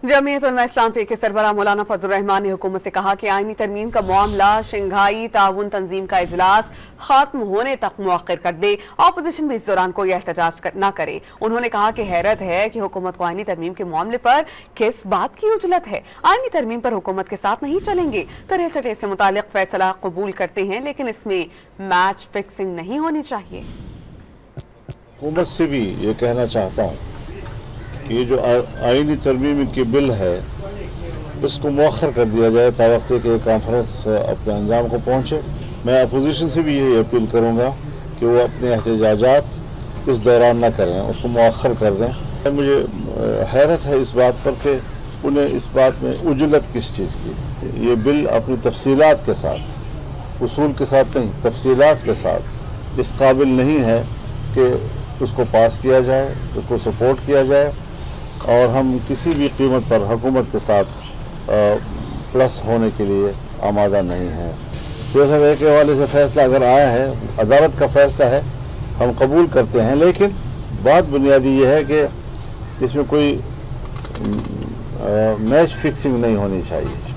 जमीयत उलमा इस्लाम के सरबराह मौलाना फजल रहमान ने हुकूमत से कहा कि आईनी तरमीम का मामला शंघाई ताउन तंजीम का इजलास खत्म होने तक मुअक्खर कर दे। अपोजिशन भी इस दौरान कोई एहतजाज न करे। उन्होंने कहा कि हैरत है कि हुकूमत को आईनी तरमीम के मामले पर किस बात की उजलत है। आईनी तरमीम पर हुकूमत के साथ नहीं चलेंगे। 63 से मुतालिक फैसला कबूल करते हैं, लेकिन इसमें मैच फिक्सिंग नहीं होनी चाहिए। हुकूमत से भी ये कहना चाहता हूँ कि ये जो आईनी तरमीम की बिल है इसको मौखर कर दिया जाए तावक्त के कॉन्फ्रेंस अपने अंजाम को पहुँचे। मैं अपोजिशन से भी यही अपील करूँगा कि वो अपने एहतजाजात इस दौरान न करें, उसको मौखर कर दें। मुझे हैरत है इस बात पर कि उन्हें इस बात में उजलत किस चीज़ की। ये बिल अपनी तफसीलात के साथ, उसूल के साथ नहीं, तफसीलात के साथ इस काबिल नहीं है कि उसको पास किया जाए, उसको सपोर्ट किया जाए, और हम किसी भी कीमत पर हुकूमत के साथ प्लस होने के लिए आमादा नहीं है। जैसा के हवाले से फैसला अगर आया है, अदालत का फैसला है, हम कबूल करते हैं, लेकिन बात बुनियादी ये है कि इसमें कोई मैच फिक्सिंग नहीं होनी चाहिए।